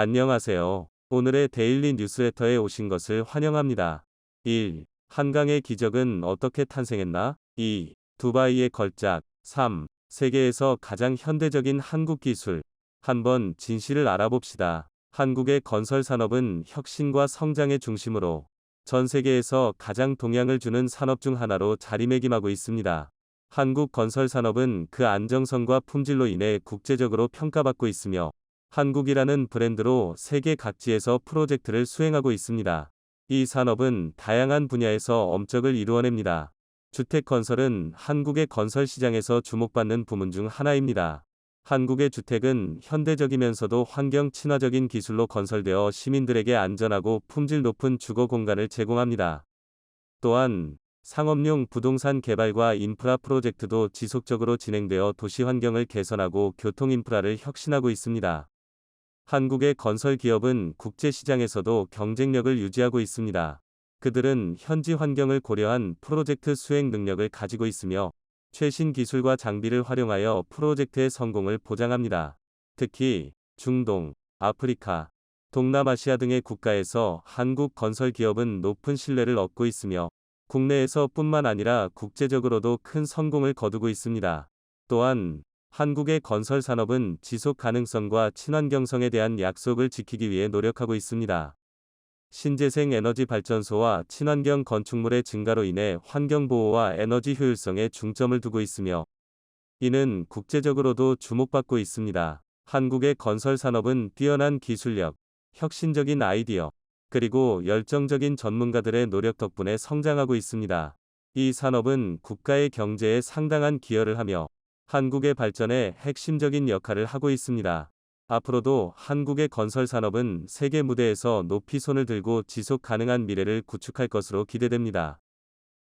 안녕하세요. 오늘의 데일리 뉴스레터에 오신 것을 환영합니다. 1. 한강의 기적은 어떻게 탄생했나? 2. 두바이의 걸작. 3. 세계에서 가장 현대적인 한국 기술. 한번 진실을 알아봅시다. 한국의 건설 산업은 혁신과 성장의 중심으로 전 세계에서 가장 동향을 주는 산업 중 하나로 자리매김하고 있습니다. 한국 건설 산업은 그 안정성과 품질로 인해 국제적으로 평가받고 있으며 한국이라는 브랜드로 세계 각지에서 프로젝트를 수행하고 있습니다. 이 산업은 다양한 분야에서 업적을 이루어냅니다. 주택 건설은 한국의 건설 시장에서 주목받는 부문 중 하나입니다. 한국의 주택은 현대적이면서도 환경 친화적인 기술로 건설되어 시민들에게 안전하고 품질 높은 주거 공간을 제공합니다. 또한 상업용 부동산 개발과 인프라 프로젝트도 지속적으로 진행되어 도시 환경을 개선하고 교통 인프라를 혁신하고 있습니다. 한국의 건설 기업은 국제 시장에서도 경쟁력을 유지하고 있습니다. 그들은 현지 환경을 고려한 프로젝트 수행 능력을 가지고 있으며 최신 기술과 장비를 활용하여 프로젝트의 성공을 보장합니다. 특히 중동, 아프리카, 동남아시아 등의 국가에서 한국 건설 기업은 높은 신뢰를 얻고 있으며 국내에서 뿐만 아니라 국제적으로도 큰 성공을 거두고 있습니다. 또한 한국의 건설 산업은 지속 가능성과 친환경성에 대한 약속을 지키기 위해 노력하고 있습니다. 신재생 에너지 발전소와 친환경 건축물의 증가로 인해 환경 보호와 에너지 효율성에 중점을 두고 있으며 이는 국제적으로도 주목받고 있습니다. 한국의 건설 산업은 뛰어난 기술력, 혁신적인 아이디어, 그리고 열정적인 전문가들의 노력 덕분에 성장하고 있습니다. 이 산업은 국가의 경제에 상당한 기여를 하며 한국의 발전에 핵심적인 역할을 하고 있습니다. 앞으로도 한국의 건설 산업은 세계 무대에서 높이 손을 들고 지속 가능한 미래를 구축할 것으로 기대됩니다.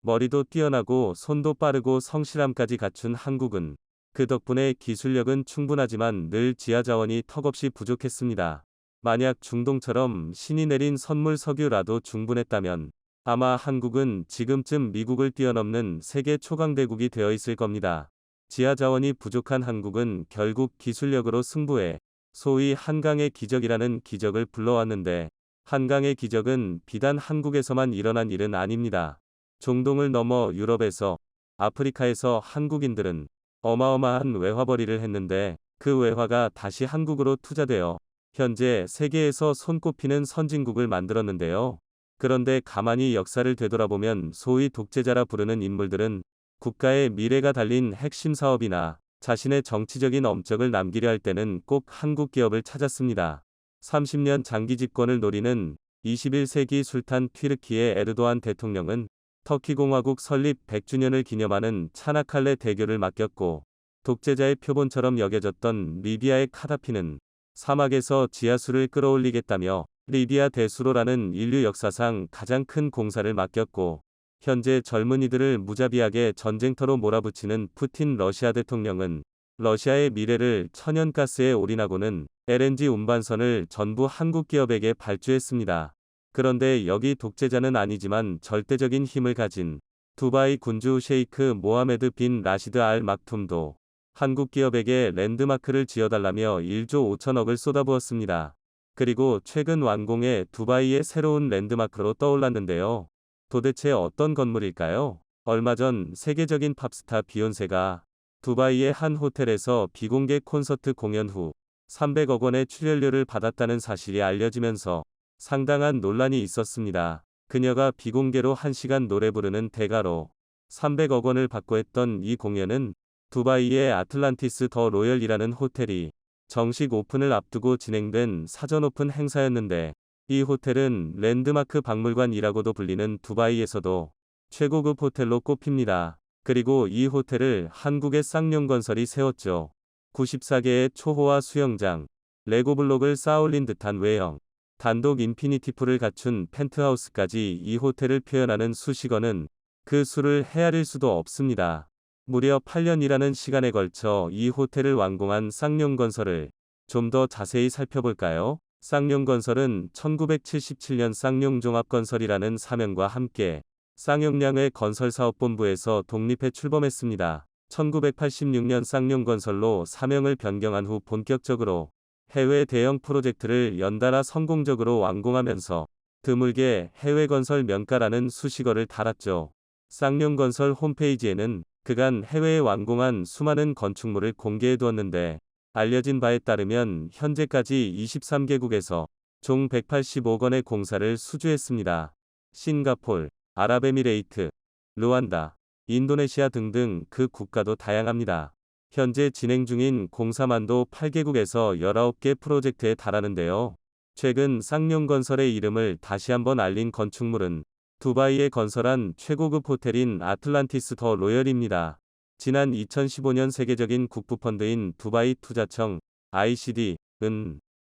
머리도 뛰어나고 손도 빠르고 성실함까지 갖춘 한국은 그 덕분에 기술력은 충분하지만 늘 지하 자원이 턱없이 부족했습니다. 만약 중동처럼 신이 내린 선물 석유라도 충분했다면 아마 한국은 지금쯤 미국을 뛰어넘는 세계 초강대국이 되어 있을 겁니다. 지하 자원이 부족한 한국은 결국 기술력으로 승부해 소위 한강의 기적이라는 기적을 불러왔는데 한강의 기적은 비단 한국에서만 일어난 일은 아닙니다. 중동을 넘어 유럽에서 아프리카에서 한국인들은 어마어마한 외화벌이를 했는데 그 외화가 다시 한국으로 투자되어 현재 세계에서 손꼽히는 선진국을 만들었는데요. 그런데 가만히 역사를 되돌아보면 소위 독재자라 부르는 인물들은 국가의 미래가 달린 핵심 사업이나 자신의 정치적인 업적을 남기려 할 때는 꼭 한국 기업을 찾았습니다. 30년 장기 집권을 노리는 21세기 술탄 튀르키의 에르도안 대통령은 터키 공화국 설립 100주년을 기념하는 차나칼레 대교를 맡겼고 독재자의 표본처럼 여겨졌던 리비아의 카다피는 사막에서 지하수를 끌어올리겠다며 리비아 대수로라는 인류 역사상 가장 큰 공사를 맡겼고 현재 젊은이들을 무자비하게 전쟁터로 몰아붙이는 푸틴 러시아 대통령은 러시아의 미래를 천연가스에 올인하고는 LNG 운반선을 전부 한국 기업에게 발주했습니다. 그런데 여기 독재자는 아니지만 절대적인 힘을 가진 두바이 군주 셰이크 모하메드 빈 라시드 알 막툼도 한국 기업에게 랜드마크를 지어달라며 1조 5천억을 쏟아부었습니다. 그리고 최근 완공해 두바이의 새로운 랜드마크로 떠올랐는데요. 도대체 어떤 건물일까요? 얼마 전 세계적인 팝스타 비욘세가 두바이의 한 호텔에서 비공개 콘서트 공연 후 300억 원의 출연료를 받았다는 사실이 알려지면서 상당한 논란이 있었습니다. 그녀가 비공개로 1시간 노래 부르는 대가로 300억 원을 받고 했던 이 공연은 두바이의 아틀란티스 더 로열이라는 호텔이 정식 오픈을 앞두고 진행된 사전 오픈 행사였는데 이 호텔은 랜드마크 박물관이라고도 불리는 두바이에서도 최고급 호텔로 꼽힙니다. 그리고 이 호텔을 한국의 쌍용건설이 세웠죠. 94개의 초호화 수영장, 레고블록을 쌓아올린 듯한 외형, 단독 인피니티풀을 갖춘 펜트하우스까지 이 호텔을 표현하는 수식어는 그 수를 헤아릴 수도 없습니다. 무려 8년이라는 시간에 걸쳐 이 호텔을 완공한 쌍용건설을 좀 더 자세히 살펴볼까요? 쌍용건설은 1977년 쌍용종합건설이라는 사명과 함께 쌍용량의 건설사업본부에서 독립해 출범했습니다. 1986년 쌍용건설로 사명을 변경한 후 본격적으로 해외 대형 프로젝트를 연달아 성공적으로 완공하면서 드물게 해외 건설 명가라는 수식어를 달았죠. 쌍용건설 홈페이지에는 그간 해외에 완공한 수많은 건축물을 공개해 두었는데 알려진 바에 따르면 현재까지 23개국에서 총 185건의 공사를 수주했습니다. 싱가폴, 아랍에미레이트, 르완다, 인도네시아 등등 그 국가도 다양합니다. 현재 진행 중인 공사만도 8개국에서 19개 프로젝트에 달하는데요. 최근 쌍용건설의 이름을 다시 한번 알린 건축물은 두바이에 건설한 최고급 호텔인 아틀란티스 더 로열입니다. 지난 2015년 세계적인 국부펀드인 두바이 투자청 ICD은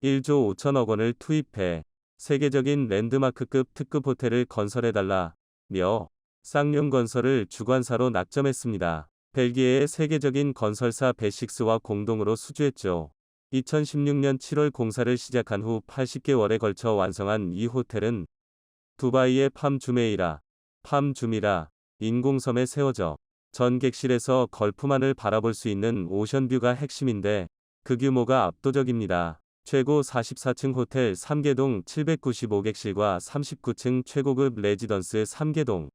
1조 5천억 원을 투입해 세계적인 랜드마크급 특급 호텔을 건설해달라며 쌍용건설을 주관사로 낙점했습니다. 벨기에의 세계적인 건설사 베식스와 공동으로 수주했죠. 2016년 7월 공사를 시작한 후 80개월에 걸쳐 완성한 이 호텔은 두바이의 팜 주미라 인공섬에 세워져 전 객실에서 걸프만을 바라볼 수 있는 오션뷰가 핵심인데 그 규모가 압도적입니다. 최고 44층 호텔 3개동 795객실과 39층 최고급 레지던스 3개동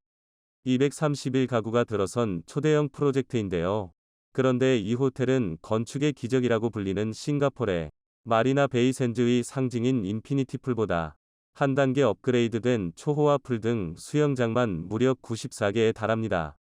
231가구가 들어선 초대형 프로젝트인데요. 그런데 이 호텔은 건축의 기적이라고 불리는 싱가포르의 마리나 베이 샌즈의 상징인 인피니티 풀보다 한 단계 업그레이드된 초호화 풀 등 수영장만 무려 94개에 달합니다.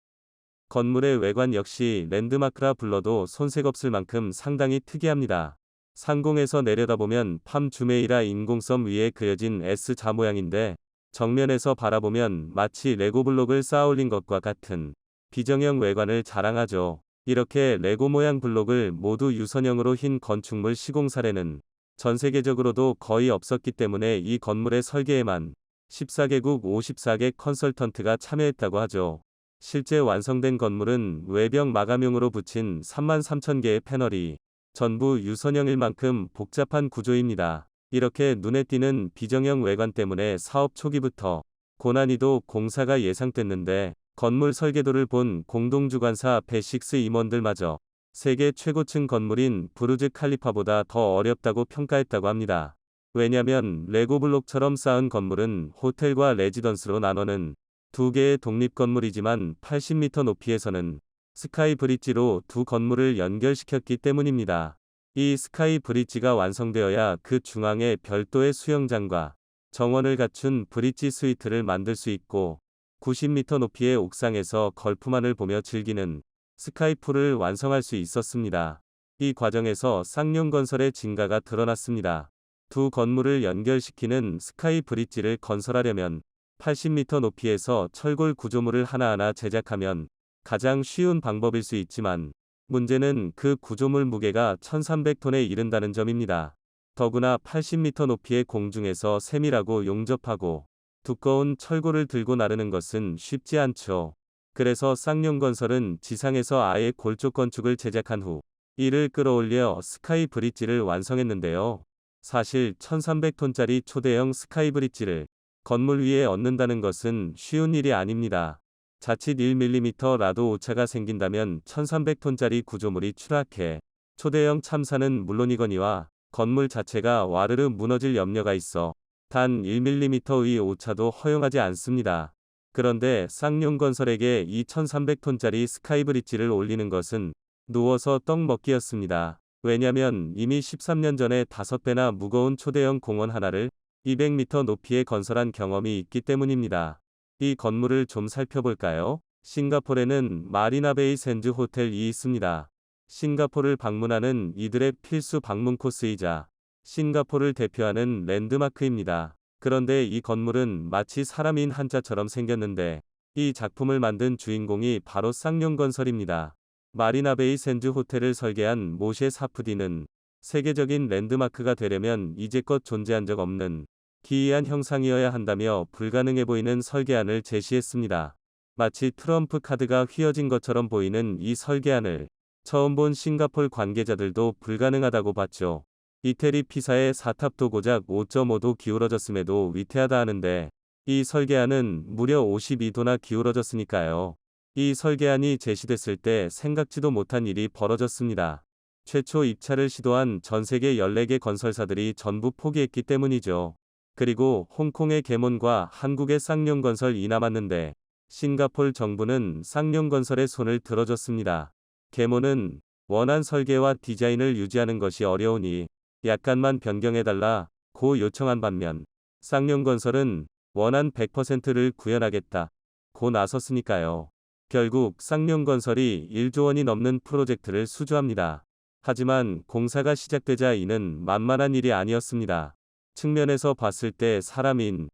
건물의 외관 역시 랜드마크라 불러도 손색 없을 만큼 상당히 특이합니다. 상공에서 내려다보면 팜 주메이라 인공섬 위에 그려진 S자 모양인데 정면에서 바라보면 마치 레고 블록을 쌓아올린 것과 같은 비정형 외관을 자랑하죠. 이렇게 레고 모양 블록을 모두 유선형으로 흰 건축물 시공 사례는 전 세계적으로도 거의 없었기 때문에 이 건물의 설계에만 14개국 54개 컨설턴트가 참여했다고 하죠. 실제 완성된 건물은 외벽 마감용으로 붙인 33,000개의 패널이 전부 유선형일 만큼 복잡한 구조입니다. 이렇게 눈에 띄는 비정형 외관 때문에 사업 초기부터 고난이도 공사가 예상됐는데 건물 설계도를 본 공동주관사 베식스 임원들마저 세계 최고층 건물인 부르즈 칼리파보다 더 어렵다고 평가했다고 합니다. 왜냐면 레고 블록처럼 쌓은 건물은 호텔과 레지던스로 나눠는 두 개의 독립 건물이지만 80m 높이에서는 스카이 브릿지로 두 건물을 연결시켰기 때문입니다. 이 스카이 브릿지가 완성되어야 그 중앙에 별도의 수영장과 정원을 갖춘 브릿지 스위트를 만들 수 있고 90m 높이의 옥상에서 걸프만을 보며 즐기는 스카이풀을 완성할 수 있었습니다. 이 과정에서 쌍용건설의 진가가 드러났습니다. 두 건물을 연결시키는 스카이 브릿지를 건설하려면 80m 높이에서 철골 구조물을 하나하나 제작하면 가장 쉬운 방법일 수 있지만 문제는 그 구조물 무게가 1300톤에 이른다는 점입니다. 더구나 80m 높이의 공중에서 세밀하고 용접하고 두꺼운 철골을 들고 나르는 것은 쉽지 않죠. 그래서 쌍용건설은 지상에서 아예 골조 건축을 제작한 후 이를 끌어올려 스카이 브릿지를 완성했는데요. 사실 1300톤짜리 초대형 스카이 브릿지를 건물 위에 얹는다는 것은 쉬운 일이 아닙니다. 자칫 1mm라도 오차가 생긴다면 1300톤짜리 구조물이 추락해 초대형 참사는 물론이거니와 건물 자체가 와르르 무너질 염려가 있어 단 1mm의 오차도 허용하지 않습니다. 그런데 쌍용건설에게 이 1300톤짜리 스카이브릿지를 올리는 것은 누워서 떡 먹기였습니다. 왜냐면 이미 13년 전에 5배나 무거운 초대형 공원 하나를 200m 높이에 건설한 경험이 있기 때문입니다. 이 건물을 좀 살펴볼까요? 싱가포르에는 마리나베이 샌즈 호텔이 있습니다. 싱가포르를 방문하는 이들의 필수 방문 코스이자 싱가포르를 대표하는 랜드마크입니다. 그런데 이 건물은 마치 사람인 한자처럼 생겼는데 이 작품을 만든 주인공이 바로 쌍용건설입니다. 마리나베이 샌즈 호텔을 설계한 모셰 사프디는 세계적인 랜드마크가 되려면 이제껏 존재한 적 없는 기이한 형상이어야 한다며 불가능해 보이는 설계안을 제시했습니다. 마치 트럼프 카드가 휘어진 것처럼 보이는 이 설계안을 처음 본 싱가폴 관계자들도 불가능하다고 봤죠. 이태리 피사의 사탑도 고작 5.5도 기울어졌음에도 위태하다 하는데 이 설계안은 무려 52도나 기울어졌으니까요. 이 설계안이 제시됐을 때 생각지도 못한 일이 벌어졌습니다. 최초 입찰을 시도한 전 세계 14개 건설사들이 전부 포기했기 때문이죠. 그리고 홍콩의 개몬과 한국의 쌍용건설이 남았는데 싱가폴 정부는 쌍용건설의 손을 들어줬습니다. 개몬은 원한 설계와 디자인을 유지하는 것이 어려우니 약간만 변경해달라 고 요청한 반면 쌍용건설은 원한 100%를 구현하겠다 고 나섰으니까요. 결국 쌍용건설이 1조 원이 넘는 프로젝트를 수주합니다. 하지만 공사가 시작되자 이는 만만한 일이 아니었습니다. 측면에서 봤을 때 사람인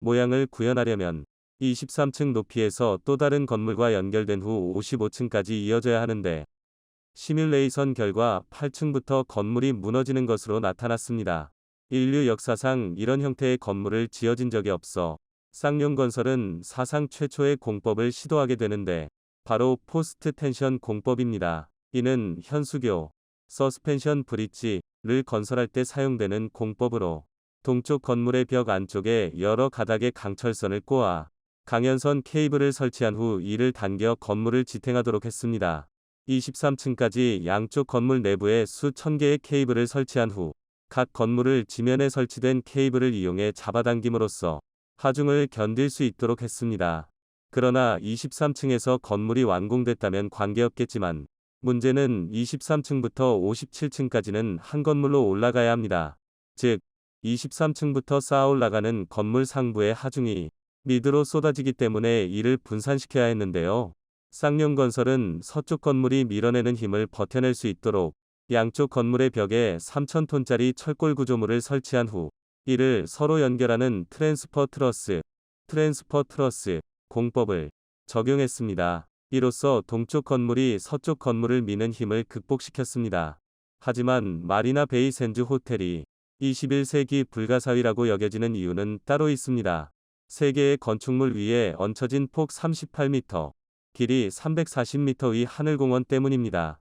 모양을 구현하려면 23층 높이에서 또 다른 건물과 연결된 후 55층까지 이어져야 하는데 시뮬레이션 결과 8층부터 건물이 무너지는 것으로 나타났습니다. 인류 역사상 이런 형태의 건물을 지어진 적이 없어 쌍용건설은 사상 최초의 공법을 시도하게 되는데 바로 포스트 텐션 공법입니다. 이는 현수교, 서스펜션 브릿지를 건설할 때 사용되는 공법으로 동쪽 건물의 벽 안쪽에 여러 가닥의 강철선을 꼬아 강연선 케이블을 설치한 후 이를 당겨 건물을 지탱하도록 했습니다. 23층까지 양쪽 건물 내부에 수천 개의 케이블을 설치한 후 각 건물을 지면에 설치된 케이블을 이용해 잡아당김으로써 하중을 견딜 수 있도록 했습니다. 그러나 23층에서 건물이 완공됐다면 관계없겠지만 문제는 23층부터 57층까지는 한 건물로 올라가야 합니다. 즉 23층부터 쌓아 올라가는 건물 상부의 하중이 미드로 쏟아지기 때문에 이를 분산시켜야 했는데요. 쌍용건설은 서쪽 건물이 밀어내는 힘을 버텨낼 수 있도록 양쪽 건물의 벽에 3,000톤짜리 철골 구조물을 설치한 후 이를 서로 연결하는 트랜스퍼 트러스 공법을 적용했습니다. 이로써 동쪽 건물이 서쪽 건물을 미는 힘을 극복시켰습니다. 하지만 마리나 베이 샌즈 호텔이 21세기 불가사의라고 여겨지는 이유는 따로 있습니다. 세계의 건축물 위에 얹혀진 폭 38m, 길이 340m의 하늘공원 때문입니다.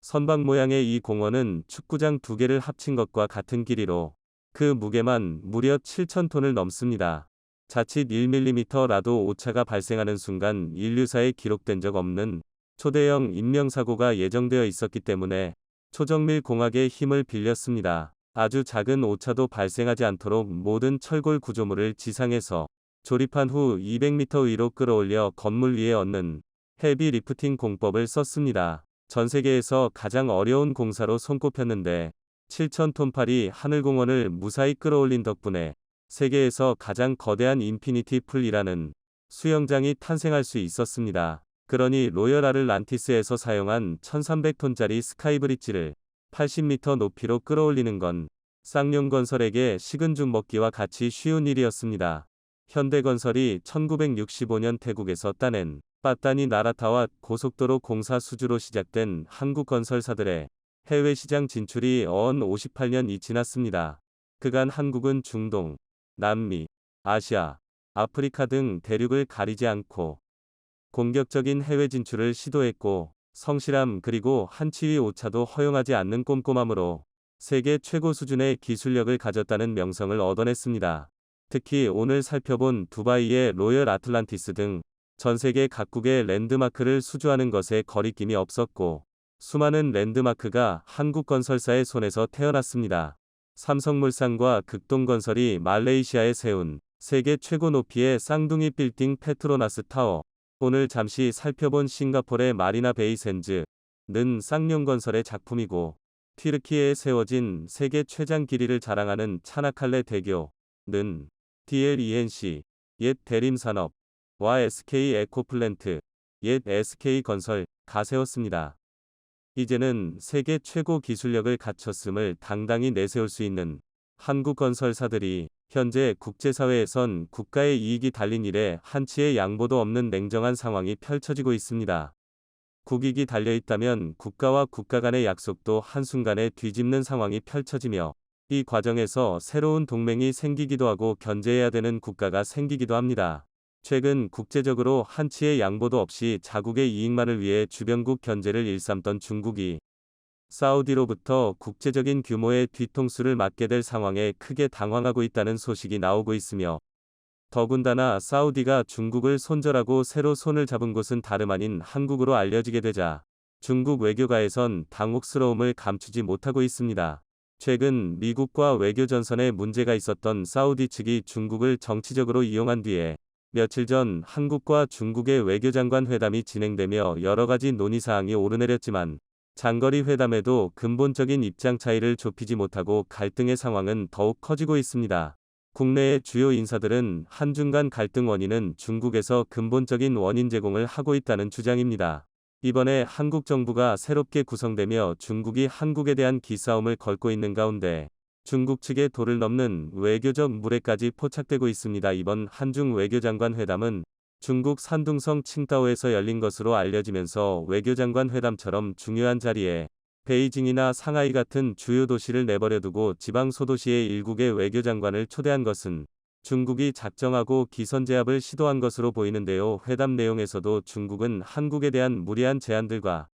선박 모양의 이 공원은 축구장 2개를 합친 것과 같은 길이로 그 무게만 무려 7,000톤을 넘습니다. 자칫 1mm라도 오차가 발생하는 순간 인류사에 기록된 적 없는 초대형 인명사고가 예정되어 있었기 때문에 초정밀 공학의 힘을 빌렸습니다. 아주 작은 오차도 발생하지 않도록 모든 철골 구조물을 지상에서 조립한 후 200m 위로 끌어올려 건물 위에 얹는 헤비 리프팅 공법을 썼습니다. 전 세계에서 가장 어려운 공사로 손꼽혔는데 7,000톤팔이 하늘공원을 무사히 끌어올린 덕분에 세계에서 가장 거대한 인피니티 풀이라는 수영장이 탄생할 수 있었습니다. 그러니 로열 아틀란티스에서 사용한 1,300톤짜리 스카이브릿지를 80m 높이로 끌어올리는 건 쌍용건설에게 식은 죽 먹기와 같이 쉬운 일이었습니다. 현대건설이 1965년 태국에서 따낸 빠따니 나라타와 고속도로 공사 수주로 시작된 한국 건설사들의 해외 시장 진출이 어언 58년이 지났습니다. 그간 한국은 중동, 남미, 아시아, 아프리카 등 대륙을 가리지 않고 공격적인 해외 진출을 시도했고 성실함 그리고 한치의 오차도 허용하지 않는 꼼꼼함으로 세계 최고 수준의 기술력을 가졌다는 명성을 얻어냈습니다. 특히 오늘 살펴본 두바이의 로열 아틀란티스 등 전 세계 각국의 랜드마크를 수주하는 것에 거리낌이 없었고 수많은 랜드마크가 한국 건설사의 손에서 태어났습니다. 삼성물산과 극동건설이 말레이시아에 세운 세계 최고 높이의 쌍둥이 빌딩 페트로나스 타워, 오늘 잠시 살펴본 싱가포르의 마리나 베이 샌즈는 쌍용건설의 작품이고 튀르키예에 세워진 세계 최장 길이를 자랑하는 차나칼레 대교는 DLENC, 옛 대림산업, 와 SK 에코플랜트, 옛 SK건설가 세웠습니다. 이제는 세계 최고 기술력을 갖췄음을 당당히 내세울 수 있는 한국 건설사들이 현재 국제사회에선 국가의 이익이 달린 일에 한치의 양보도 없는 냉정한 상황이 펼쳐지고 있습니다. 국익이 달려있다면 국가와 국가 간의 약속도 한순간에 뒤집는 상황이 펼쳐지며 이 과정에서 새로운 동맹이 생기기도 하고 견제해야 되는 국가가 생기기도 합니다. 최근 국제적으로 한치의 양보도 없이 자국의 이익만을 위해 주변국 견제를 일삼던 중국이 사우디로부터 국제적인 규모의 뒤통수를 맞게 될 상황에 크게 당황하고 있다는 소식이 나오고 있으며 더군다나 사우디가 중국을 손절하고 새로 손을 잡은 곳은 다름 아닌 한국으로 알려지게 되자 중국 외교가에선 당혹스러움을 감추지 못하고 있습니다. 최근 미국과 외교 전선에 문제가 있었던 사우디 측이 중국을 정치적으로 이용한 뒤에 며칠 전 한국과 중국의 외교장관 회담이 진행되며 여러 가지 논의사항이 오르내렸지만 장거리 회담에도 근본적인 입장 차이를 좁히지 못하고 갈등의 상황은 더욱 커지고 있습니다. 국내의 주요 인사들은 한중 간 갈등 원인은 중국에서 근본적인 원인 제공을 하고 있다는 주장입니다. 이번에 한국 정부가 새롭게 구성되며 중국이 한국에 대한 기싸움을 걸고 있는 가운데 중국 측의 도를 넘는 외교적 무례까지 포착되고 있습니다. 이번 한중 외교장관 회담은 중국 산둥성 칭다오에서 열린 것으로 알려지면서 외교장관 회담처럼 중요한 자리에 베이징이나 상하이 같은 주요 도시를 내버려두고 지방 소도시의 일국의 외교장관을 초대한 것은 중국이 작정하고 기선제압을 시도한 것으로 보이는데요. 회담 내용에서도 중국은 한국에 대한 무리한 제안들과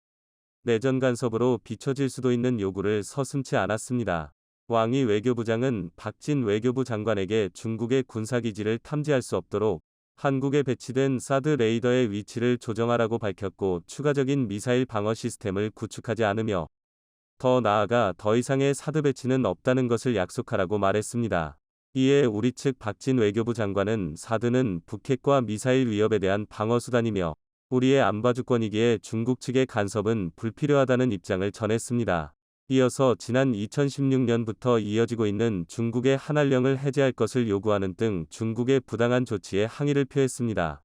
내전 간섭으로 비춰질 수도 있는 요구를 서슴지 않았습니다. 왕이 외교부장은 박진 외교부 장관에게 중국의 군사기지를 탐지할 수 없도록 한국에 배치된 사드 레이더의 위치를 조정하라고 밝혔고 추가적인 미사일 방어 시스템을 구축하지 않으며 더 나아가 더 이상의 사드 배치는 없다는 것을 약속하라고 말했습니다. 이에 우리 측 박진 외교부 장관은 사드는 북핵과 미사일 위협에 대한 방어수단이며 우리의 안보주권이기에 중국 측의 간섭은 불필요하다는 입장을 전했습니다. 이어서 지난 2016년부터 이어지고 있는 중국의 한한령을 해제할 것을 요구하는 등 중국의 부당한 조치에 항의를 표했습니다.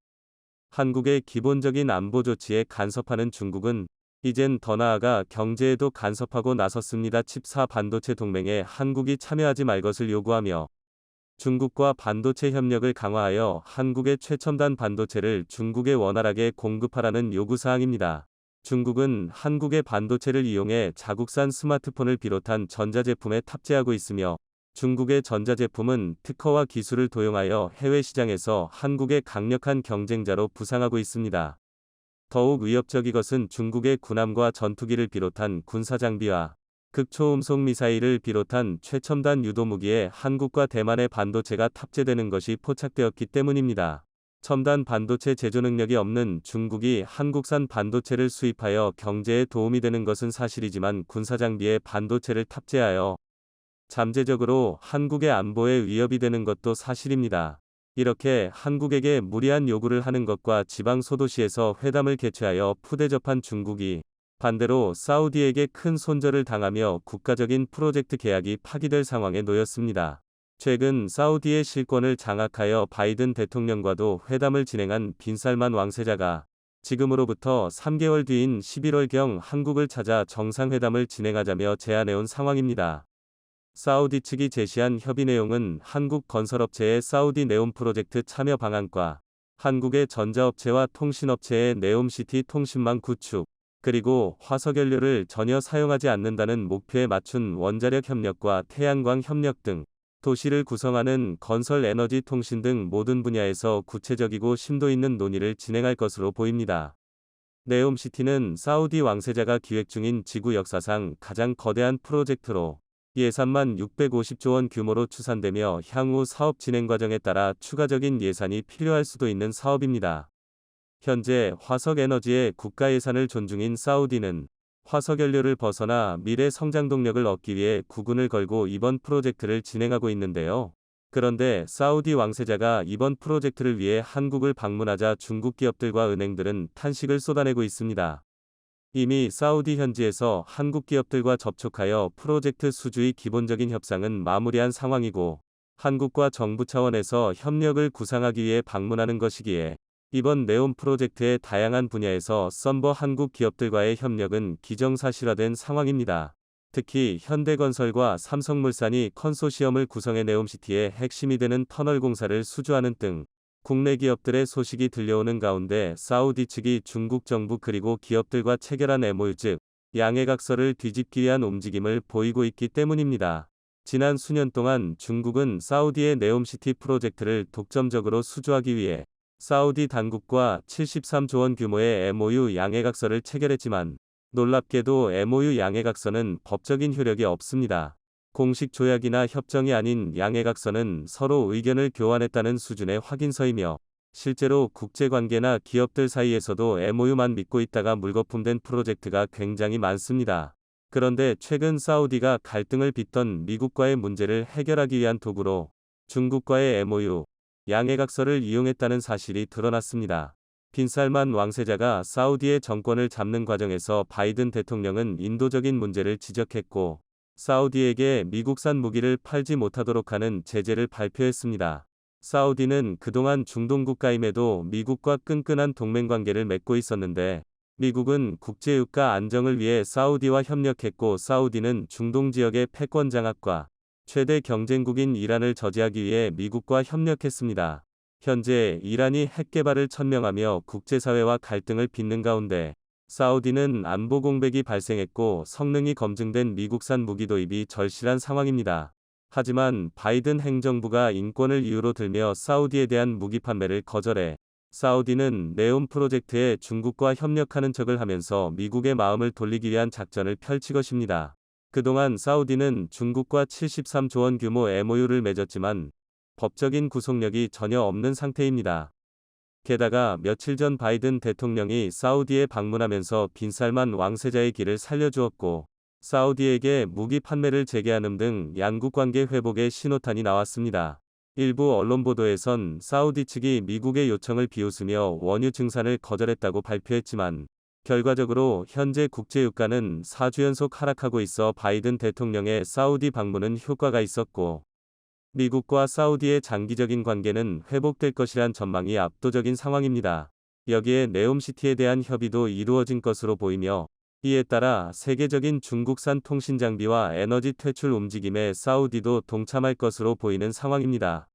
한국의 기본적인 안보 조치에 간섭하는 중국은 이젠 더 나아가 경제에도 간섭하고 나섰습니다. 칩4 반도체 동맹에 한국이 참여하지 말 것을 요구하며 중국과 반도체 협력을 강화하여 한국의 최첨단 반도체를 중국에 원활하게 공급하라는 요구사항입니다. 중국은 한국의 반도체를 이용해 자국산 스마트폰을 비롯한 전자제품에 탑재하고 있으며 중국의 전자제품은 특허와 기술을 도용하여 해외 시장에서 한국의 강력한 경쟁자로 부상하고 있습니다. 더욱 위협적인 것은 중국의 군함과 전투기를 비롯한 군사장비와 극초음속 미사일을 비롯한 최첨단 유도무기에 한국과 대만의 반도체가 탑재되는 것이 포착되었기 때문입니다. 첨단 반도체 제조 능력이 없는 중국이 한국산 반도체를 수입하여 경제에 도움이 되는 것은 사실이지만 군사장비에 반도체를 탑재하여 잠재적으로 한국의 안보에 위협이 되는 것도 사실입니다. 이렇게 한국에게 무리한 요구를 하는 것과 지방 소도시에서 회담을 개최하여 푸대접한 중국이 반대로 사우디에게 큰 손절을 당하며 국가적인 프로젝트 계약이 파기될 상황에 놓였습니다. 최근 사우디의 실권을 장악하여 바이든 대통령과도 회담을 진행한 빈살만 왕세자가 지금으로부터 3개월 뒤인 11월경 한국을 찾아 정상회담을 진행하자며 제안해온 상황입니다. 사우디 측이 제시한 협의 내용은 한국 건설업체의 사우디 네옴 프로젝트 참여 방안과 한국의 전자업체와 통신업체의 네옴시티 통신망 구축, 그리고 화석연료를 전혀 사용하지 않는다는 목표에 맞춘 원자력 협력과 태양광 협력 등 도시를 구성하는 건설 에너지 통신 등 모든 분야에서 구체적이고 심도 있는 논의를 진행할 것으로 보입니다. 네옴시티는 사우디 왕세자가 기획 중인 지구 역사상 가장 거대한 프로젝트로 예산만 650조 원 규모로 추산되며 향후 사업 진행 과정에 따라 추가적인 예산이 필요할 수도 있는 사업입니다. 현재 화석에너지의 국가 예산을 존중인 사우디는 화석연료를 벗어나 미래 성장 동력을 얻기 위해 국운을 걸고 이번 프로젝트를 진행하고 있는데요. 그런데 사우디 왕세자가 이번 프로젝트를 위해 한국을 방문하자 중국 기업들과 은행들은 탄식을 쏟아내고 있습니다. 이미 사우디 현지에서 한국 기업들과 접촉하여 프로젝트 수주의 기본적인 협상은 마무리한 상황이고 한국과 정부 차원에서 협력을 구상하기 위해 방문하는 것이기에 이번 네옴 프로젝트의 다양한 분야에서 썬버 한국 기업들과의 협력은 기정사실화된 상황입니다. 특히 현대건설과 삼성물산이 컨소시엄을 구성해 네옴시티의 핵심이 되는 터널 공사를 수주하는 등 국내 기업들의 소식이 들려오는 가운데 사우디 측이 중국 정부 그리고 기업들과 체결한 MOU 즉 양해각서를 뒤집기 위한 움직임을 보이고 있기 때문입니다. 지난 수년 동안 중국은 사우디의 네옴시티 프로젝트를 독점적으로 수주하기 위해 사우디 당국과 73조 원 규모의 MOU 양해각서를 체결했지만 놀랍게도 MOU 양해각서는 법적인 효력이 없습니다. 공식 조약이나 협정이 아닌 양해각서는 서로 의견을 교환했다는 수준의 확인서이며 실제로 국제관계나 기업들 사이에서도 MOU만 믿고 있다가 물거품된 프로젝트가 굉장히 많습니다. 그런데 최근 사우디가 갈등을 빚던 미국과의 문제를 해결하기 위한 도구로 중국과의 MOU, 양해각서를 이용했다는 사실이 드러났습니다. 빈살만 왕세자가 사우디의 정권을 잡는 과정에서 바이든 대통령은 인도적인 문제를 지적했고, 사우디에게 미국산 무기를 팔지 못하도록 하는 제재를 발표했습니다. 사우디는 그동안 중동 국가임에도 미국과 끈끈한 동맹관계를 맺고 있었는데, 미국은 국제유가 안정을 위해 사우디와 협력했고, 사우디는 중동 지역의 패권 장악과 최대 경쟁국인 이란을 저지하기 위해 미국과 협력했습니다. 현재 이란이 핵 개발을 천명하며 국제사회와 갈등을 빚는 가운데, 사우디는 안보 공백이 발생했고 성능이 검증된 미국산 무기 도입이 절실한 상황입니다. 하지만 바이든 행정부가 인권을 이유로 들며 사우디에 대한 무기 판매를 거절해 사우디는 네옴 프로젝트에 중국과 협력하는 척을 하면서 미국의 마음을 돌리기 위한 작전을 펼칠 것입니다. 그동안 사우디는 중국과 73조 원 규모 MOU를 맺었지만 법적인 구속력이 전혀 없는 상태입니다. 게다가 며칠 전 바이든 대통령이 사우디에 방문하면서 빈살만 왕세자의 길을 살려주었고, 사우디에게 무기 판매를 재개하는 등 양국 관계 회복의 신호탄이 나왔습니다. 일부 언론 보도에선 사우디 측이 미국의 요청을 비웃으며 원유 증산을 거절했다고 발표했지만, 결과적으로 현재 국제유가는 4주 연속 하락하고 있어 바이든 대통령의 사우디 방문은 효과가 있었고, 미국과 사우디의 장기적인 관계는 회복될 것이란 전망이 압도적인 상황입니다. 여기에 네옴시티에 대한 협의도 이루어진 것으로 보이며, 이에 따라 세계적인 중국산 통신 장비와 에너지 퇴출 움직임에 사우디도 동참할 것으로 보이는 상황입니다.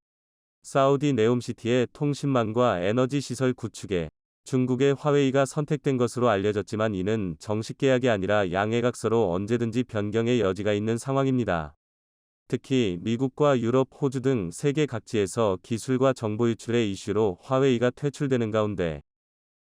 사우디 네옴시티의 통신망과 에너지 시설 구축에 중국의 화웨이가 선택된 것으로 알려졌지만, 이는 정식 계약이 아니라 양해각서로 언제든지 변경의 여지가 있는 상황입니다. 특히 미국과 유럽, 호주 등 세계 각지에서 기술과 정보 유출의 이슈로 화웨이가 퇴출되는 가운데,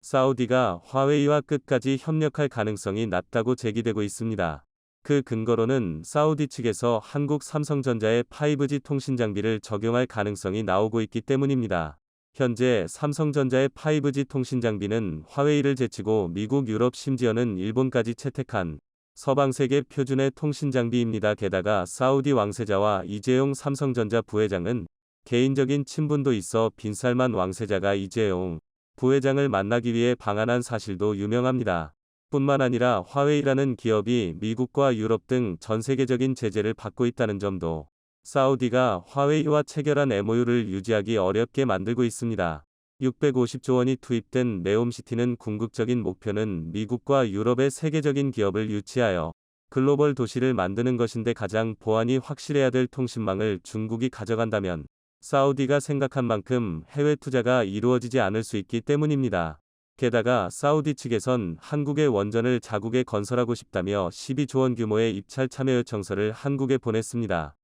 사우디가 화웨이와 끝까지 협력할 가능성이 낮다고 제기되고 있습니다. 그 근거로는 사우디 측에서 한국 삼성전자의 5G 통신 장비를 적용할 가능성이 나오고 있기 때문입니다. 현재 삼성전자의 5G 통신 장비는 화웨이를 제치고 미국, 유럽, 심지어는 일본까지 채택한 서방 세계 표준의 통신 장비입니다. 게다가 사우디 왕세자와 이재용 삼성전자 부회장은 개인적인 친분도 있어 빈살만 왕세자가 이재용 부회장을 만나기 위해 방한한 사실도 유명합니다. 뿐만 아니라 화웨이라는 기업이 미국과 유럽 등 전 세계적인 제재를 받고 있다는 점도 사우디가 화웨이와 체결한 MOU를 유지하기 어렵게 만들고 있습니다. 650조 원이 투입된 네옴시티는 궁극적인 목표는 미국과 유럽의 세계적인 기업을 유치하여 글로벌 도시를 만드는 것인데, 가장 보안이 확실해야 될 통신망을 중국이 가져간다면 사우디가 생각한 만큼 해외 투자가 이루어지지 않을 수 있기 때문입니다. 게다가 사우디 측에선 한국의 원전을 자국에 건설하고 싶다며 12조 원 규모의 입찰 참여 요청서를 한국에 보냈습니다.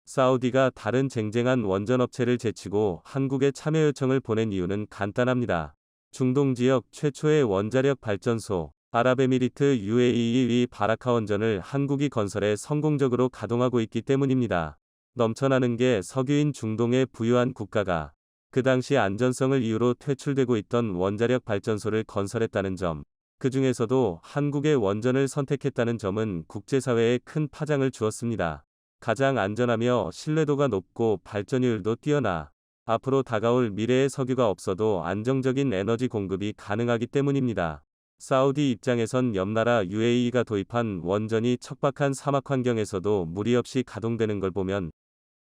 사우디가 다른 쟁쟁한 원전업체를 제치고 한국에 참여 요청을 보낸 이유는 간단합니다. 중동 지역 최초의 원자력 발전소, 아랍에미리트 UAE 바라카 원전을 한국이 건설해 성공적으로 가동하고 있기 때문입니다. 넘쳐나는 게 석유인 중동의 부유한 국가가 그 당시 안전성을 이유로 퇴출되고 있던 원자력 발전소를 건설했다는 점, 그 중에서도 한국의 원전을 선택했다는 점은 국제사회에 큰 파장을 주었습니다. 가장 안전하며 신뢰도가 높고 발전율도 뛰어나 앞으로 다가올 미래의 석유가 없어도 안정적인 에너지 공급이 가능하기 때문입니다. 사우디 입장에선 옆나라 UAE가 도입한 원전이 척박한 사막 환경에서도 무리 없이 가동되는 걸 보면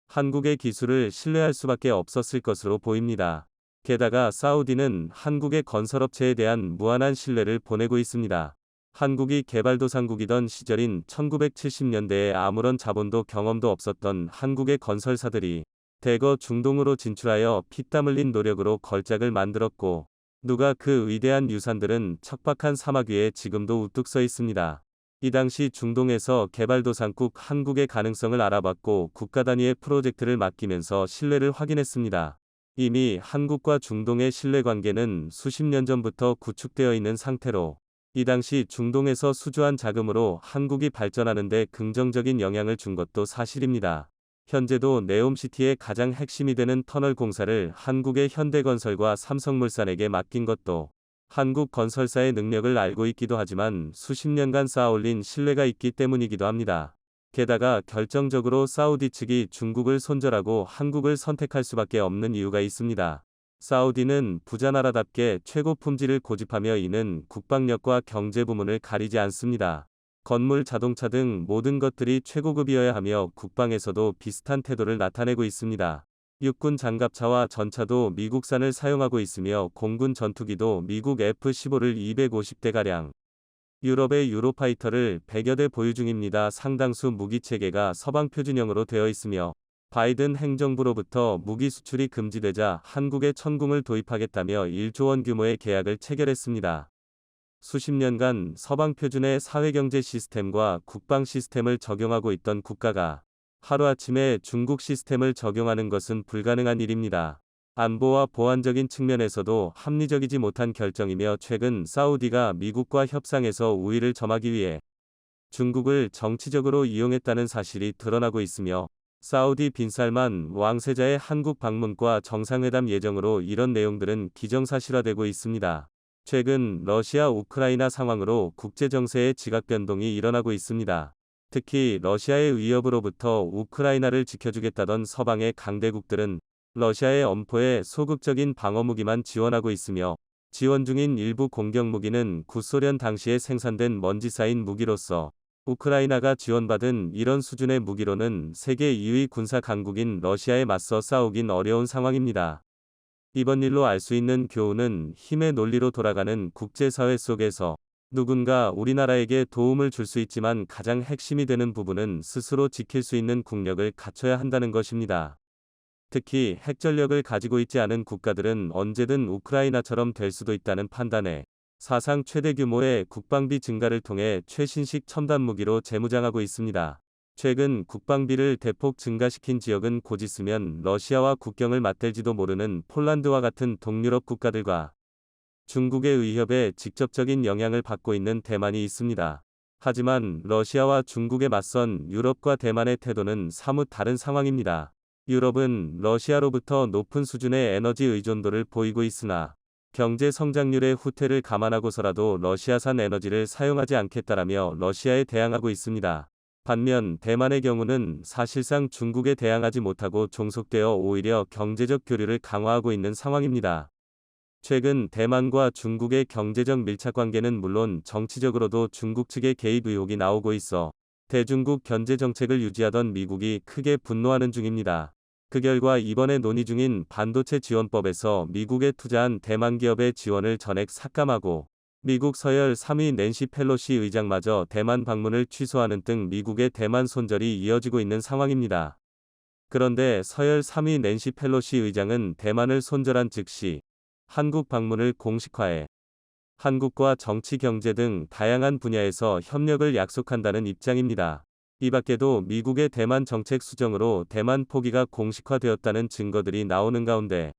한국의 기술을 신뢰할 수밖에 없었을 것으로 보입니다. 게다가 사우디는 한국의 건설업체에 대한 무한한 신뢰를 보내고 있습니다. 한국이 개발도상국이던 시절인 1970년대에 아무런 자본도 경험도 없었던 한국의 건설사들이 대거 중동으로 진출하여 피땀 흘린 노력으로 걸작을 만들었고, 누가 그 위대한 유산들은 척박한 사막 위에 지금도 우뚝 서 있습니다. 이 당시 중동에서 개발도상국 한국의 가능성을 알아봤고 국가 단위의 프로젝트를 맡기면서 신뢰를 확인했습니다. 이미 한국과 중동의 신뢰관계는 수십 년 전부터 구축되어 있는 상태로, 이 당시 중동에서 수주한 자금으로 한국이 발전하는 데 긍정적인 영향을 준 것도 사실입니다. 현재도 네옴시티의 가장 핵심이 되는 터널 공사를 한국의 현대건설과 삼성물산에게 맡긴 것도 한국 건설사의 능력을 알고 있기도 하지만 수십 년간 쌓아올린 신뢰가 있기 때문이기도 합니다. 게다가 결정적으로 사우디 측이 중국을 손절하고 한국을 선택할 수밖에 없는 이유가 있습니다. 사우디는 부자 나라답게 최고 품질을 고집하며 이는 국방력과 경제 부문을 가리지 않습니다. 건물, 자동차 등 모든 것들이 최고급이어야 하며 국방에서도 비슷한 태도를 나타내고 있습니다. 육군 장갑차와 전차도 미국산을 사용하고 있으며 공군 전투기도 미국 F-15를 250대가량, 유럽의 유로파이터를 100여 대 보유 중입니다. 상당수 무기 체계가 서방 표준형으로 되어 있으며 바이든 행정부로부터 무기 수출이 금지되자 한국에 천궁을 도입하겠다며 1조 원 규모의 계약을 체결했습니다. 수십 년간 서방 표준의 사회경제 시스템과 국방 시스템을 적용하고 있던 국가가 하루아침에 중국 시스템을 적용하는 것은 불가능한 일입니다. 안보와 보안적인 측면에서도 합리적이지 못한 결정이며 최근 사우디가 미국과 협상에서 우위를 점하기 위해 중국을 정치적으로 이용했다는 사실이 드러나고 있으며 사우디 빈살만 왕세자의 한국 방문과 정상회담 예정으로 이런 내용들은 기정사실화되고 있습니다. 최근 러시아 우크라이나 상황으로 국제정세의 지각 변동이 일어나고 있습니다. 특히 러시아의 위협으로부터 우크라이나를 지켜주겠다던 서방의 강대국들은 러시아의 엄포에 소극적인 방어무기만 지원하고 있으며 지원 중인 일부 공격무기는 구소련 당시에 생산된 먼지 쌓인 무기로서 우크라이나가 지원받은 이런 수준의 무기로는 세계 2위 군사 강국인 러시아에 맞서 싸우긴 어려운 상황입니다. 이번 일로 알 수 있는 교훈은 힘의 논리로 돌아가는 국제사회 속에서 누군가 우리나라에게 도움을 줄 수 있지만 가장 핵심이 되는 부분은 스스로 지킬 수 있는 국력을 갖춰야 한다는 것입니다. 특히 핵전력을 가지고 있지 않은 국가들은 언제든 우크라이나처럼 될 수도 있다는 판단에 사상 최대 규모의 국방비 증가를 통해 최신식 첨단 무기로 재무장하고 있습니다. 최근 국방비를 대폭 증가시킨 지역은 곧 있으면 러시아와 국경을 맞댈지도 모르는 폴란드와 같은 동유럽 국가들과 중국의 위협에 직접적인 영향을 받고 있는 대만이 있습니다. 하지만 러시아와 중국에 맞선 유럽과 대만의 태도는 사뭇 다른 상황입니다. 유럽은 러시아로부터 높은 수준의 에너지 의존도를 보이고 있으나 경제 성장률의 후퇴를 감안하고서라도 러시아산 에너지를 사용하지 않겠다라며 러시아에 대항하고 있습니다. 반면 대만의 경우는 사실상 중국에 대항하지 못하고 종속되어 오히려 경제적 교류를 강화하고 있는 상황입니다. 최근 대만과 중국의 경제적 밀착관계는 물론 정치적으로도 중국 측의 개입 의혹이 나오고 있어 대중국 견제 정책을 유지하던 미국이 크게 분노하는 중입니다. 그 결과 이번에 논의 중인 반도체 지원법에서 미국에 투자한 대만 기업의 지원을 전액 삭감하고 미국 서열 3위 낸시 펠로시 의장마저 대만 방문을 취소하는 등 미국의 대만 손절이 이어지고 있는 상황입니다. 그런데 서열 3위 낸시 펠로시 의장은 대만을 손절한 즉시 한국 방문을 공식화해 한국과 정치, 경제 등 다양한 분야에서 협력을 약속한다는 입장입니다. 이 밖에도 미국의 대만 정책 수정으로 대만 포기가 공식화되었다는 증거들이 나오는 가운데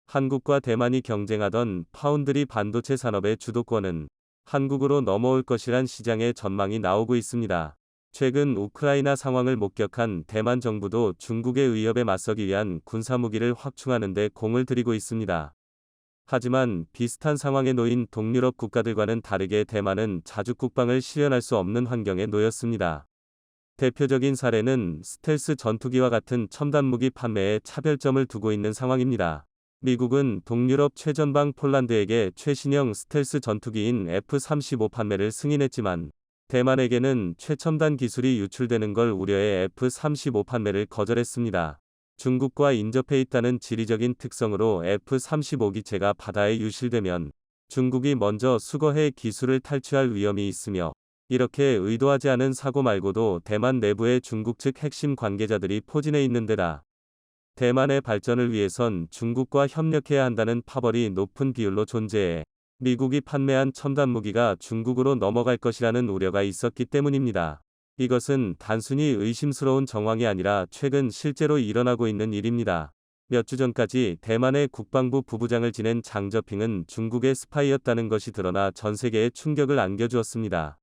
한국과 대만이 경쟁하던 파운드리 반도체 산업의 주도권은 한국으로 넘어올 것이란 시장의 전망이 나오고 있습니다. 최근 우크라이나 상황을 목격한 대만 정부도 중국의 위협에 맞서기 위한 군사무기를 확충하는 데 공을 들이고 있습니다. 하지만 비슷한 상황에 놓인 동유럽 국가들과는 다르게 대만은 자주 국방을 실현할 수 없는 환경에 놓였습니다. 대표적인 사례는 스텔스 전투기와 같은 첨단 무기 판매에 차별점을 두고 있는 상황입니다. 미국은 동유럽 최전방 폴란드에게 최신형 스텔스 전투기인 F-35 판매를 승인했지만 대만에게는 최첨단 기술이 유출되는 걸 우려해 F-35 판매를 거절했습니다. 중국과 인접해 있다는 지리적인 특성으로 F-35 기체가 바다에 유실되면 중국이 먼저 수거해 기술을 탈취할 위험이 있으며 이렇게 의도하지 않은 사고 말고도 대만 내부의 중국 측 핵심 관계자들이 포진해 있는 데다 대만의 발전을 위해선 중국과 협력해야 한다는 파벌이 높은 비율로 존재해 미국이 판매한 첨단 무기가 중국으로 넘어갈 것이라는 우려가 있었기 때문입니다. 이것은 단순히 의심스러운 정황이 아니라 최근 실제로 일어나고 있는 일입니다. 몇 주 전까지 대만의 국방부 부부장을 지낸 장 저핑은 중국의 스파이였다는 것이 드러나 전 세계에 충격을 안겨주었습니다.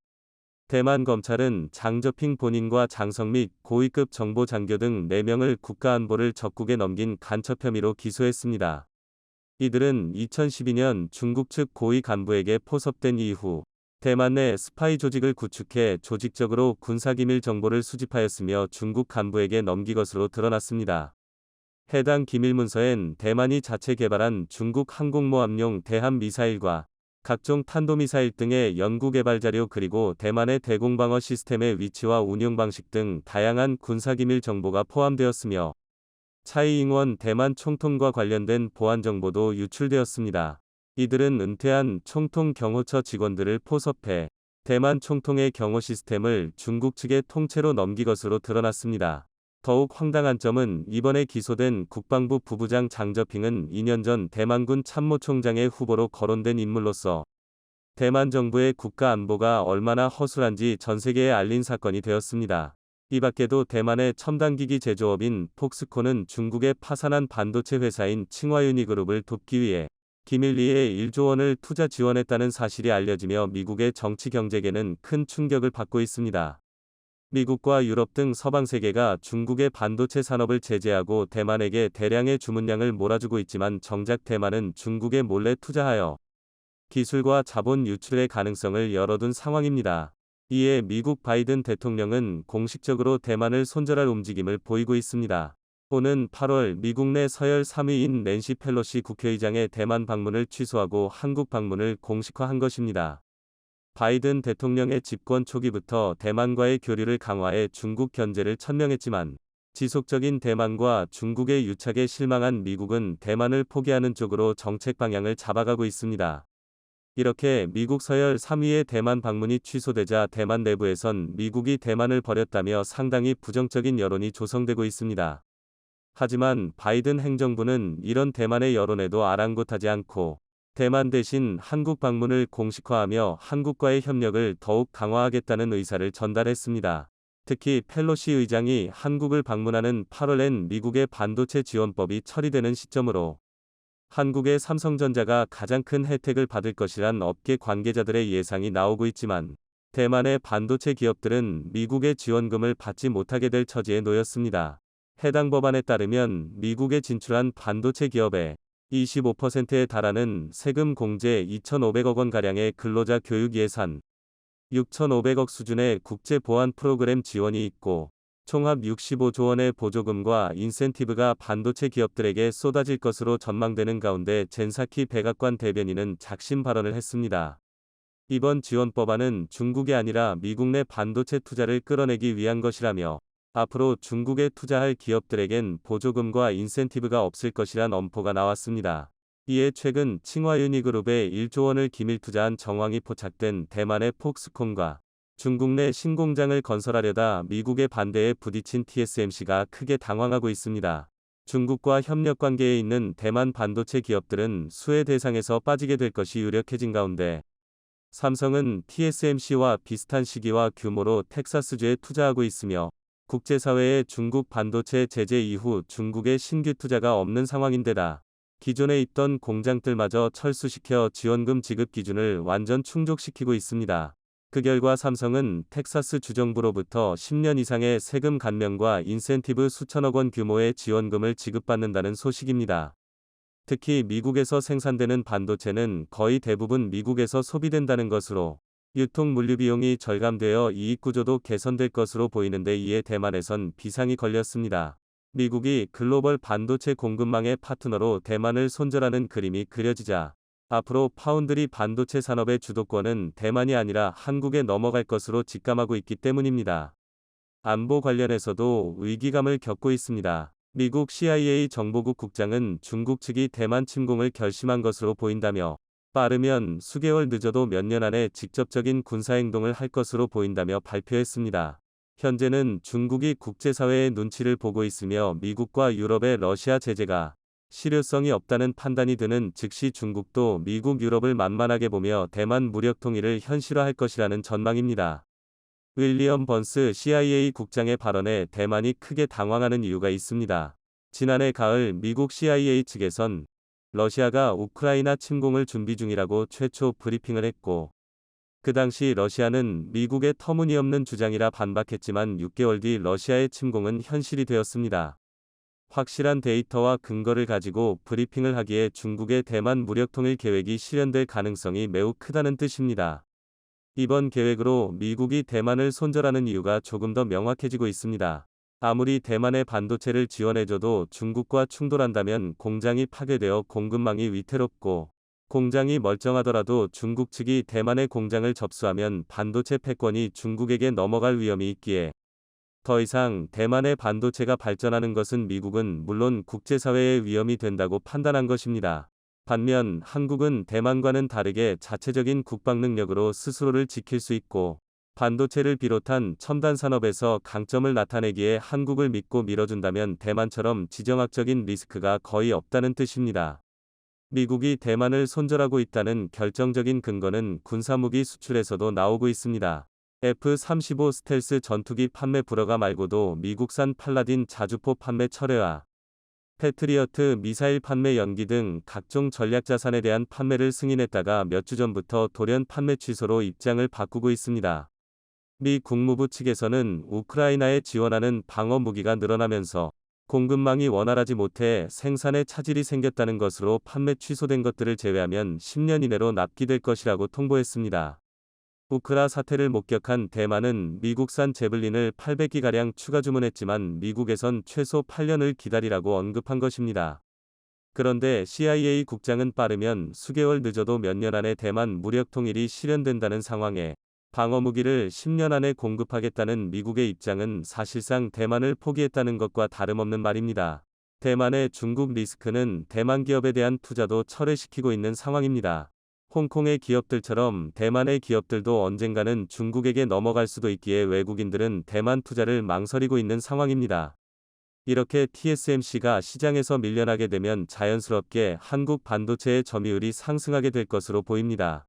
대만 검찰은 장저핑 본인과 장성 및 고위급 정보 장교 등 4명을 국가안보를 적국에 넘긴 간첩 혐의로 기소했습니다. 이들은 2012년 중국 측 고위 간부에게 포섭된 이후 대만 내 스파이 조직을 구축해 조직적으로 군사기밀 정보를 수집하였으며 중국 간부에게 넘긴 것으로 드러났습니다. 해당 기밀문서엔 대만이 자체 개발한 중국 항공모함용 대함미사일과 각종 탄도미사일 등의 연구개발 자료 그리고 대만의 대공방어 시스템의 위치와 운용 방식 등 다양한 군사기밀 정보가 포함되었으며 차이 잉원 대만 총통과 관련된 보안 정보도 유출되었습니다. 이들은 은퇴한 총통 경호처 직원들을 포섭해 대만 총통의 경호 시스템을 중국 측에 통째로 넘긴 것으로 드러났습니다. 더욱 황당한 점은 이번에 기소된 국방부 부부장 장저핑은 2년 전 대만군 참모총장의 후보로 거론된 인물로서 대만 정부의 국가 안보가 얼마나 허술한지 전 세계에 알린 사건이 되었습니다. 이 밖에도 대만의 첨단기기 제조업인 폭스콘은 중국의 파산한 반도체 회사인 칭화유니그룹을 돕기 위해 기밀리에 1조 원을 투자 지원했다는 사실이 알려지며 미국의 정치 경제계는 큰 충격을 받고 있습니다. 미국과 유럽 등 서방 세계가 중국의 반도체 산업을 제재하고 대만에게 대량의 주문량을 몰아주고 있지만 정작 대만은 중국에 몰래 투자하여 기술과 자본 유출의 가능성을 열어둔 상황입니다. 이에 미국 바이든 대통령은 공식적으로 대만을 손절할 움직임을 보이고 있습니다. 오는 8월 미국 내 서열 3위인 낸시 펠로시 국회의장의 대만 방문을 취소하고 한국 방문을 공식화한 것입니다. 바이든 대통령의 집권 초기부터 대만과의 교류를 강화해 중국 견제를 천명했지만 지속적인 대만과 중국의 유착에 실망한 미국은 대만을 포기하는 쪽으로 정책 방향을 잡아가고 있습니다. 이렇게 미국 서열 3위의 대만 방문이 취소되자 대만 내부에선 미국이 대만을 버렸다며 상당히 부정적인 여론이 조성되고 있습니다. 하지만 바이든 행정부는 이런 대만의 여론에도 아랑곳하지 않고 대만 대신 한국 방문을 공식화하며 한국과의 협력을 더욱 강화하겠다는 의사를 전달했습니다. 특히 펠로시 의장이 한국을 방문하는 8월엔 미국의 반도체 지원법이 처리되는 시점으로 한국의 삼성전자가 가장 큰 혜택을 받을 것이란 업계 관계자들의 예상이 나오고 있지만 대만의 반도체 기업들은 미국의 지원금을 받지 못하게 될 처지에 놓였습니다. 해당 법안에 따르면 미국에 진출한 반도체 기업의 25%에 달하는 세금 공제 2,500억 원가량의 근로자 교육 예산, 6,500억 수준의 국제 보안 프로그램 지원이 있고 총합 65조 원의 보조금과 인센티브가 반도체 기업들에게 쏟아질 것으로 전망되는 가운데 젠사키 백악관 대변인은 작심 발언을 했습니다. 이번 지원법안은 중국이 아니라 미국 내 반도체 투자를 끌어내기 위한 것이라며 앞으로 중국에 투자할 기업들에겐 보조금과 인센티브가 없을 것이란 엄포가 나왔습니다. 이에 최근 칭화유니그룹에 1조 원을 기밀 투자한 정황이 포착된 대만의 폭스콘과 중국 내 신공장을 건설하려다 미국의 반대에 부딪힌 TSMC가 크게 당황하고 있습니다. 중국과 협력 관계에 있는 대만 반도체 기업들은 수혜 대상에서 빠지게 될 것이 유력해진 가운데 삼성은 TSMC와 비슷한 시기와 규모로 텍사스주에 투자하고 있으며 국제사회의 중국 반도체 제재 이후 중국의 신규 투자가 없는 상황인데다 기존에 있던 공장들마저 철수시켜 지원금 지급 기준을 완전 충족시키고 있습니다. 그 결과 삼성은 텍사스 주정부로부터 10년 이상의 세금 감면과 인센티브 수천억 원 규모의 지원금을 지급받는다는 소식입니다. 특히 미국에서 생산되는 반도체는 거의 대부분 미국에서 소비된다는 것으로 유통 물류 비용이 절감되어 이익 구조도 개선될 것으로 보이는데 이에 대만에선 비상이 걸렸습니다. 미국이 글로벌 반도체 공급망의 파트너로 대만을 손절하는 그림이 그려지자 앞으로 파운드리 반도체 산업의 주도권은 대만이 아니라 한국에 넘어갈 것으로 직감하고 있기 때문입니다. 안보 관련해서도 위기감을 겪고 있습니다. 미국 CIA 정보국 국장은 중국 측이 대만 침공을 결심한 것으로 보인다며 빠르면 수개월 늦어도 몇 년 안에 직접적인 군사행동을 할 것으로 보인다며 발표했습니다. 현재는 중국이 국제사회의 눈치를 보고 있으며 미국과 유럽의 러시아 제재가 실효성이 없다는 판단이 드는 즉시 중국도 미국 유럽을 만만하게 보며 대만 무력 통일을 현실화할 것이라는 전망입니다. 윌리엄 번스 CIA 국장의 발언에 대만이 크게 당황하는 이유가 있습니다. 지난해 가을 미국 CIA 측에선 러시아가 우크라이나 침공을 준비 중이라고 최초 브리핑을 했고 그 당시 러시아는 미국의 터무니없는 주장이라 반박했지만 6개월 뒤 러시아의 침공은 현실이 되었습니다. 확실한 데이터와 근거를 가지고 브리핑을 하기에 중국의 대만 무력 통일 계획이 실현될 가능성이 매우 크다는 뜻입니다. 이번 계획으로 미국이 대만을 손절하는 이유가 조금 더 명확해지고 있습니다. 아무리 대만의 반도체를 지원해줘도 중국과 충돌한다면 공장이 파괴되어 공급망이 위태롭고, 공장이 멀쩡하더라도 중국 측이 대만의 공장을 접수하면 반도체 패권이 중국에게 넘어갈 위험이 있기에 더 이상 대만의 반도체가 발전하는 것은 미국은 물론 국제사회의 위험이 된다고 판단한 것입니다. 반면 한국은 대만과는 다르게 자체적인 국방 능력으로 스스로를 지킬 수 있고, 반도체를 비롯한 첨단 산업에서 강점을 나타내기에 한국을 믿고 밀어준다면 대만처럼 지정학적인 리스크가 거의 없다는 뜻입니다. 미국이 대만을 손절하고 있다는 결정적인 근거는 군사무기 수출에서도 나오고 있습니다. F-35 스텔스 전투기 판매 불허가 말고도 미국산 팔라딘 자주포 판매 철회와 패트리어트 미사일 판매 연기 등 각종 전략자산에 대한 판매를 승인했다가 몇 주 전부터 돌연 판매 취소로 입장을 바꾸고 있습니다. 미 국무부 측에서는 우크라이나에 지원하는 방어 무기가 늘어나면서 공급망이 원활하지 못해 생산에 차질이 생겼다는 것으로 판매 취소된 것들을 제외하면 10년 이내로 납기될 것이라고 통보했습니다. 우크라 사태를 목격한 대만은 미국산 제블린을 800기가량 추가 주문했지만 미국에선 최소 8년을 기다리라고 언급한 것입니다. 그런데 CIA 국장은 빠르면 수개월 늦어도 몇 년 안에 대만 무력 통일이 실현된다는 상황에 방어무기를 10년 안에 공급하겠다는 미국의 입장은 사실상 대만을 포기했다는 것과 다름없는 말입니다. 대만의 중국 리스크는 대만 기업에 대한 투자도 철회시키고 있는 상황입니다. 홍콩의 기업들처럼 대만의 기업들도 언젠가는 중국에게 넘어갈 수도 있기에 외국인들은 대만 투자를 망설이고 있는 상황입니다. 이렇게 TSMC가 시장에서 밀려나게 되면 자연스럽게 한국 반도체의 점유율이 상승하게 될 것으로 보입니다.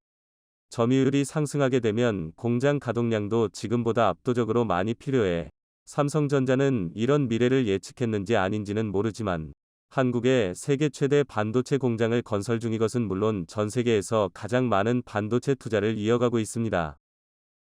점유율이 상승하게 되면 공장 가동량도 지금보다 압도적으로 많이 필요해 삼성전자는 이런 미래를 예측했는지 아닌지는 모르지만 한국의 세계 최대 반도체 공장을 건설 중인 것은 물론 전 세계에서 가장 많은 반도체 투자를 이어가고 있습니다.